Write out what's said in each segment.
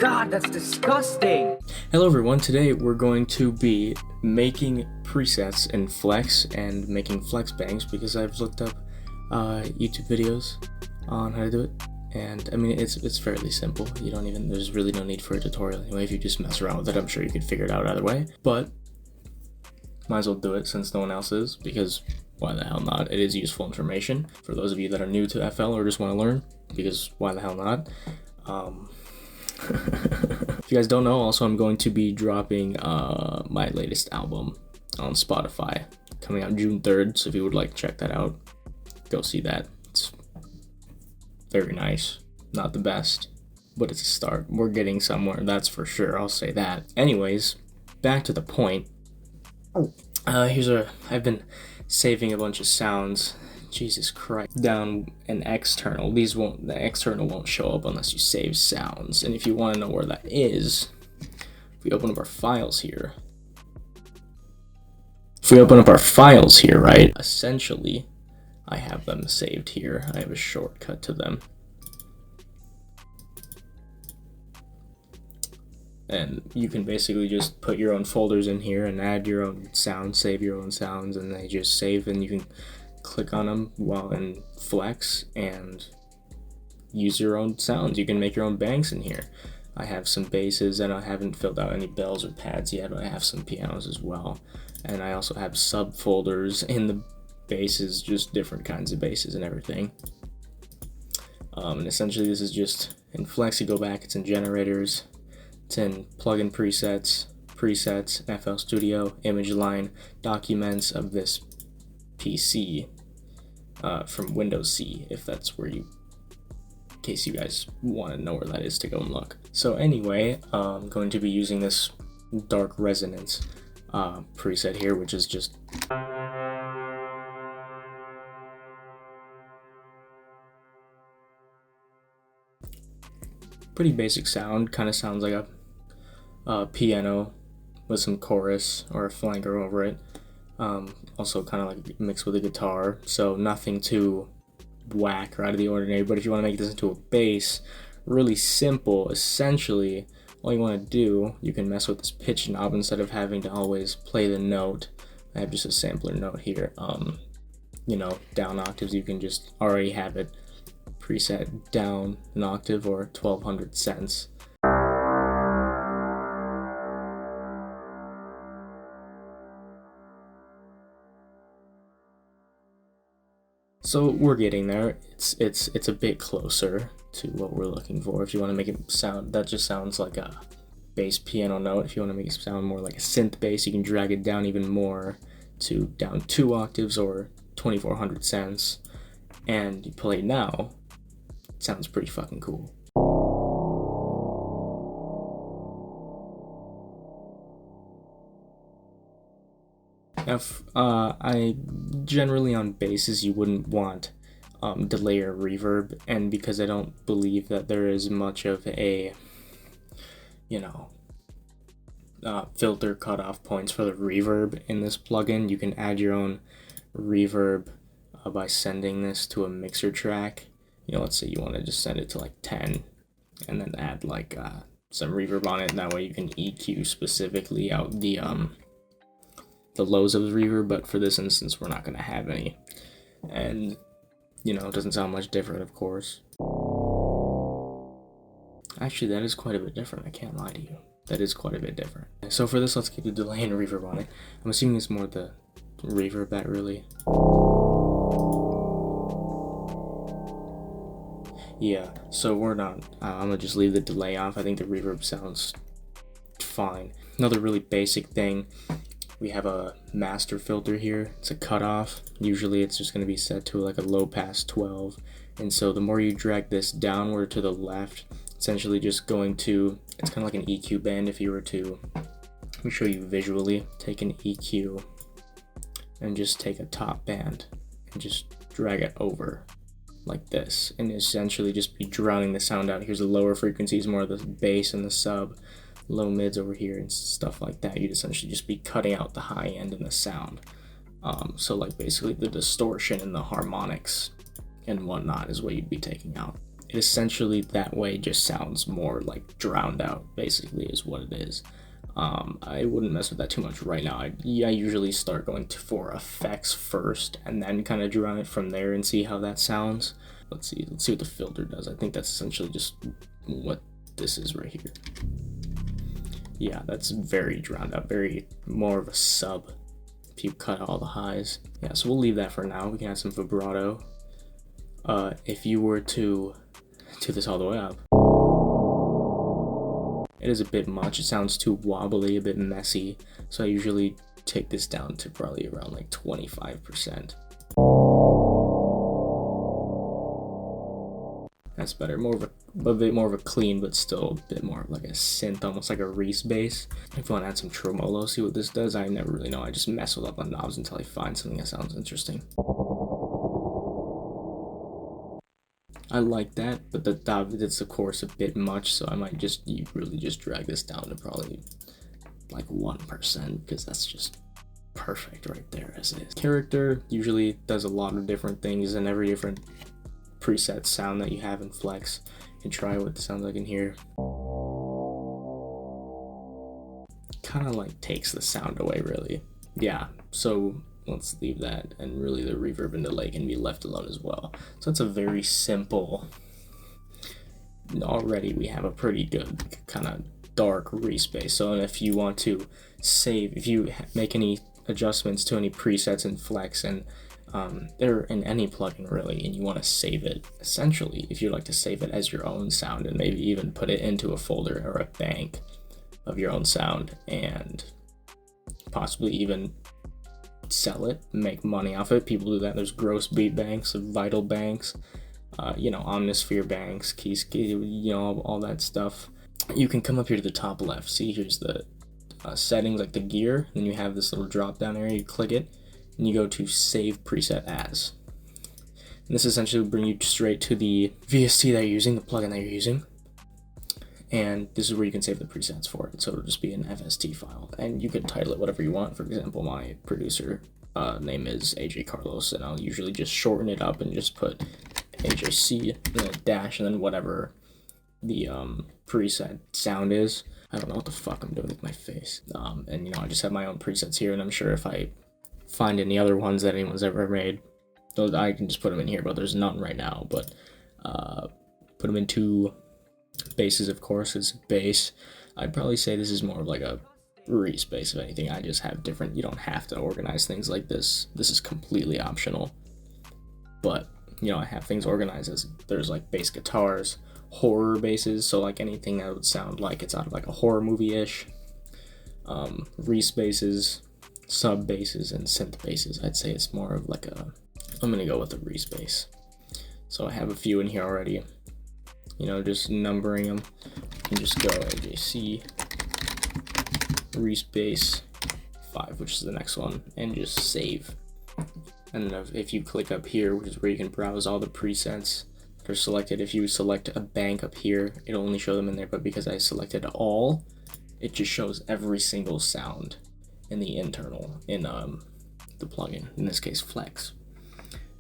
God, that's disgusting! Hello everyone, today we're going to be making presets in Flex and making Flex bangs because I've looked up YouTube videos on how to do it, and I mean it's fairly simple. There's really no need for a tutorial anyway. If you just mess around with it, I'm sure you could figure it out either way, but might as well do it since no one else is, because why the hell not? It is useful information for those of you that are new to FL or just want to learn, because why the hell not? If you guys don't know, also I'm going to be dropping my latest album on Spotify, coming out June 3rd, so if you would like to check that out, go see that. It's very nice. Not the best, but it's a start. We're getting somewhere, that's for sure, I'll say that. Anyways, back to the point. I've been saving a bunch of sounds, Jesus Christ, down an external. The external won't show up unless you save sounds. And if you want to know where that is, if we open up our files here, right, essentially, I have them saved here. I have a shortcut to them. And you can basically just put your own folders in here and add your own sounds, save your own sounds, and they just save, and you can click on them while in Flex and use your own sounds. You can make your own bangs in here. I have some basses, and I haven't filled out any bells or pads yet, but I have some pianos as well. And I also have subfolders in the basses, just different kinds of basses and everything. And essentially this is just in Flex. You go back, it's in generators, it's in plugin presets, FL Studio, image line, documents of this PC from Windows C, if that's where in case you guys want to know where that is to go and look. So anyway, I'm going to be using this Dark Resonance preset here, which is just pretty basic sound. Kind of sounds like a piano with some chorus or a flanker over it. Also kind of like mixed with a guitar, so nothing too whack or out of the ordinary. But if you want to make this into a bass, really simple. Essentially, all you want to do, you can mess with this pitch knob instead of having to always play the note. I have just a sampler note here. Down octaves, you can just already have it preset down an octave or 1200 cents. So we're getting there. It's a bit closer to what we're looking for. If you want to make it sound, that just sounds like a bass piano note. If you want to make it sound more like a synth bass, you can drag it down even more to down 2 octaves or 2400 cents, and you play it now. It sounds pretty fucking cool. If I generally on basses you wouldn't want delay or reverb, and because I don't believe that there is much of a filter cutoff points for the reverb in this plugin, you can add your own reverb by sending this to a mixer track. Let's say you want to just send it to like 10 and then add like some reverb on it, and that way you can EQ specifically out the lows of the reverb. But for this instance, we're not going to have any, and it doesn't sound much different, of course. Actually, that is quite a bit different, I can't lie to you. That is quite a bit different. So for this, let's keep the delay and reverb on it. I'm assuming it's more the reverb that really... Yeah, so we're not... I'm gonna just leave the delay off. I think the reverb sounds fine. Another really basic thing, we have a master filter here. It's a cutoff. Usually it's just going to be set to like a low pass 12. And so the more you drag this downward to the left, essentially just going to, it's kind of like an EQ band. If you were to, let me show you visually, take an EQ and just take a top band and just drag it over like this, and essentially just be drowning the sound out. Here's the lower frequencies, more of the bass and the sub, low mids over here and stuff like that. You'd essentially just be cutting out the high end in the sound. So like basically the distortion and the harmonics and whatnot is what you'd be taking out. it essentially that way just sounds more like drowned out, basically, is what it is. I wouldn't mess with that too much right now. I usually start going for effects first and then kind of drown it from there and see how that sounds. Let's see what the filter does. I think that's essentially just what this is right here. Yeah, that's very drowned out, very more of a sub if you cut all the highs. Yeah, so we'll leave that for now. We can add some vibrato. If you were to do this all the way up, it is a bit much. It sounds too wobbly, a bit messy. So I usually take this down to probably around like 25%. That's better. A bit more of a clean, but still a bit more like a synth, almost like a Reese bass. If you want to add some tremolo, see what this does. I never really know. I just mess with up on knobs until I find something that sounds interesting. I like that, but the top, it's of course a bit much, so I might really just drag this down to probably like 1%, because that's just perfect right there as is. Character usually does a lot of different things, and every different preset sound that you have in Flex. You can try what it sounds like in here. Kind of like takes the sound away, really. Yeah, so let's leave that, and really the reverb and delay can be left alone as well. So it's a very simple, already we have a pretty good kind of dark Reese bass. So if you want to save, if you make any adjustments to any presets in Flex and they're in any plugin really, and you want to save it, essentially, if you'd like to save it as your own sound and maybe even put it into a folder or a bank of your own sound and possibly even sell it, make money off it. People do that. There's gross beat banks, vital banks, Omnisphere banks, keys, all that stuff. You can come up here to the top left. See, here's the settings, like the gear. Then you have this little drop down area. You click it, and you go to Save Preset As. And this essentially will bring you straight to the VST that you're using, the plugin that you're using. And this is where you can save the presets for it. So it'll just be an FST file. And you can title it whatever you want. For example, my producer name is AJ Carlos, and I'll usually just shorten it up and just put AJC, and a dash, and then whatever the preset sound is. I don't know what the fuck I'm doing with my face. And I just have my own presets here, and I'm sure if I find any other ones that anyone's ever made, those I can just put them in here, but there's none right now. But put them into basses, of course. It's bass. I'd probably say this is more of like a Reese bass, if anything. I just have different, you don't have to organize things like this. This is completely optional. But, I have things organized as, there's like bass guitars, horror basses, so like anything that would sound like it's out of like a horror movie-ish. Reese basses, sub basses, and synth basses. I'd say it's more of like I'm gonna go with a Reese bass. So I have a few in here already. Just numbering them. You can just go AJC, Reese bass 5, which is the next one, and just save. And then if you click up here, which is where you can browse all the presets that are selected, if you select a bank up here, it'll only show them in there, but because I selected all, it just shows every single sound in the internal, in the plugin, in this case Flex.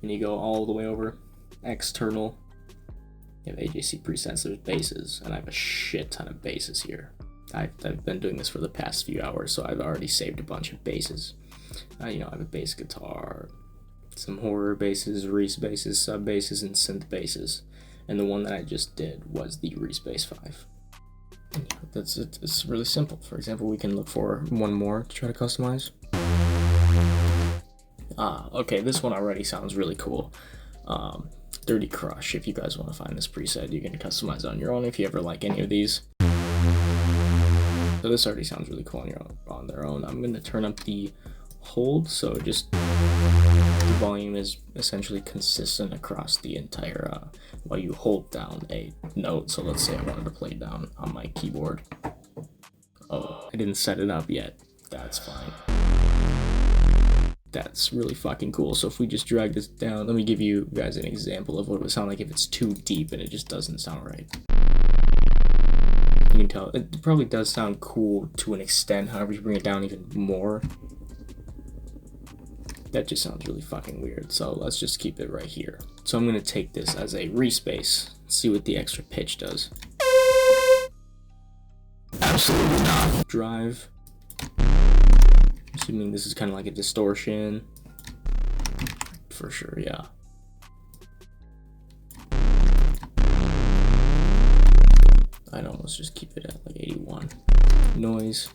And you go all the way over, external, you have AJC presets, there's basses, and I have a shit ton of basses here. I've been doing this for the past few hours, so I've already saved a bunch of basses. I have a bass guitar, some horror basses, Reese basses, sub basses, and synth basses. And the one that I just did was the Reese bass 5. It's really simple. For example, we can look for one more to try to customize. Okay, this one already sounds really cool. Dirty Crush. If you guys want to find this preset, you can customize it on your own if you ever like any of these. So this already sounds really cool on their own. I'm going to turn up the hold, so just the volume is essentially consistent across the entire, while you hold down a note. So let's say I wanted to play down on my keyboard. Oh, I didn't set it up yet. That's fine. That's really fucking cool. So if we just drag this down, let me give you guys an example of what it would sound like if it's too deep and it just doesn't sound right. You can tell it probably does sound cool to an extent. However, you bring it down even more, that just sounds really fucking weird. So let's just keep it right here. So I'm going to take this as a Reese bass Let's see what the extra pitch does. Absolutely not. Drive. Assuming this is kind of like a distortion. For sure, yeah. I'd almost just keep it at like 81. Noise.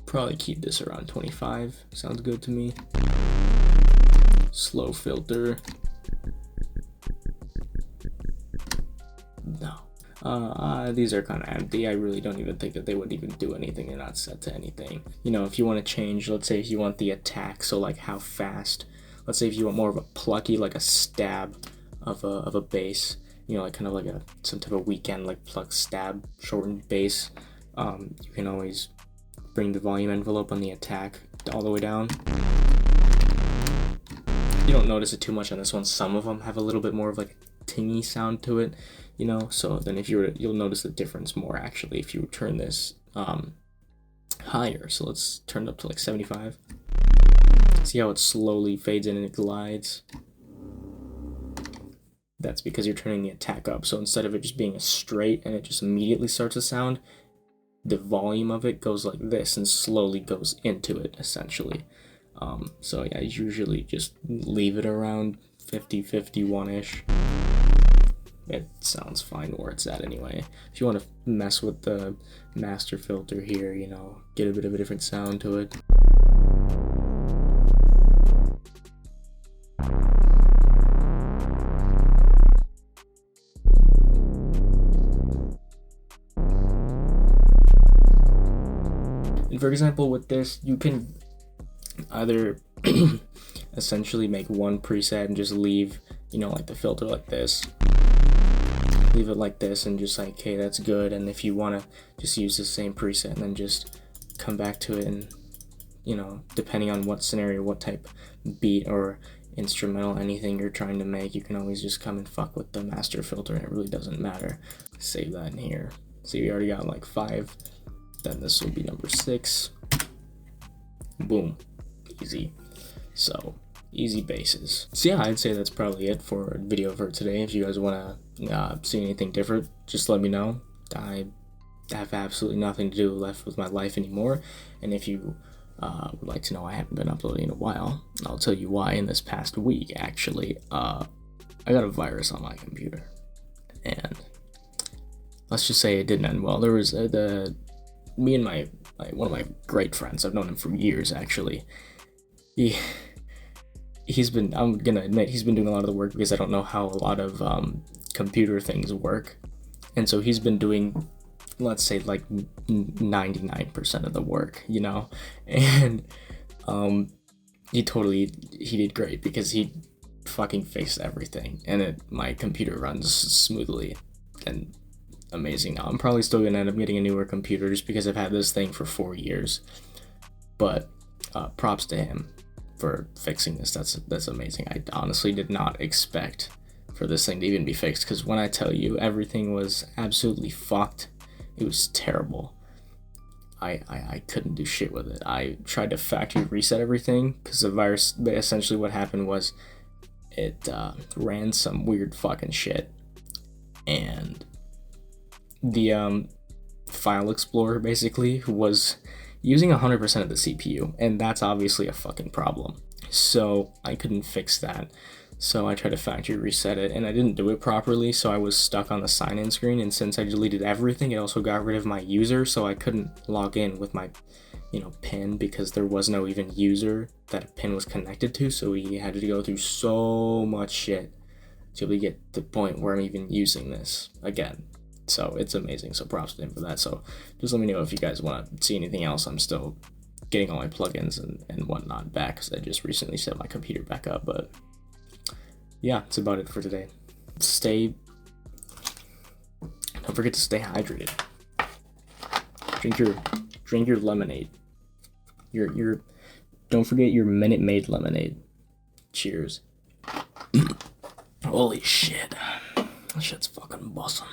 Probably keep this around 25. Sounds good to me. Slow filter. No. These are kind of empty. I really don't even think that they would even do anything. They're not set to anything. You know, if you want to change, let's say if you want the attack, so like how fast, let's say if you want more of a plucky, like a stab of a bass, you know, like kind of like some type of weekend, like pluck, stab, shortened bass, you can always bring the volume envelope on the attack all the way down. You don't notice it too much on this one. Some of them have a little bit more of like a tingy sound to it, you know, so then if you'll notice the difference more actually if you turn this higher. So let's turn it up to like 75. See how it slowly fades in and it glides? That's because you're turning the attack up. So instead of it just being a straight and it just immediately starts to sound, the volume of it goes like this and slowly goes into it essentially. So yeah, I usually just leave it around 50, 51-ish. It sounds fine where it's at anyway. If you want to mess with the master filter here, you know, get a bit of a different sound to it. And for example, with this, you can either essentially make one preset and just leave, you know, like the filter like this. Leave it like this and just like, hey, that's good. And if you want to just use the same preset and then just come back to it and, you know, depending on what scenario, what type beat or instrumental, anything you're trying to make, you can always just come and fuck with the master filter and it really doesn't matter. Save that in here. See, we already got like 5. Then this will be number 6. Boom. Easy. So, easy bases. So yeah, I'd say that's probably it for a video for today. If you guys want to see anything different, just let me know. I have absolutely nothing to do left with my life anymore. And if you would like to know, I haven't been uploading in a while. I'll tell you why. In this past week, actually, I got a virus on my computer. And let's just say it didn't end well. There was me and my one of my great friends. I've known him for years, actually. He's been, I'm gonna admit, he's been doing a lot of the work because I don't know how a lot of computer things work. And so he's been doing, let's say, like 99% of the work, you know? And he did great because he fucking fixed everything. And my computer runs smoothly and amazing now. I'm probably still gonna end up getting a newer computer just because I've had this thing for 4 years. But props to him for fixing this. That's amazing. I honestly did not expect for this thing to even be fixed, because when I tell you everything was absolutely fucked, it was terrible. I couldn't do shit with it. I tried to factory reset everything because the virus, essentially what happened was it ran some weird fucking shit, and the file explorer basically was using 100% of the CPU, and that's obviously a fucking problem. So I couldn't fix that. So I tried to factory reset it, and I didn't do it properly, so I was stuck on the sign-in screen, and since I deleted everything, it also got rid of my user, so I couldn't log in with my, PIN, because there was no even user that a PIN was connected to, so we had to go through so much shit to be get to the point where I'm even using this again. So it's amazing, so props to him for that. So just let me know if you guys want to see anything else. I'm still getting all my plugins and whatnot back, because I just recently set my computer back up, but yeah, that's about it for today. Don't forget to stay hydrated. Drink your lemonade. Don't forget your Minute Maid lemonade. Cheers. Holy shit. That shit's fucking awesome.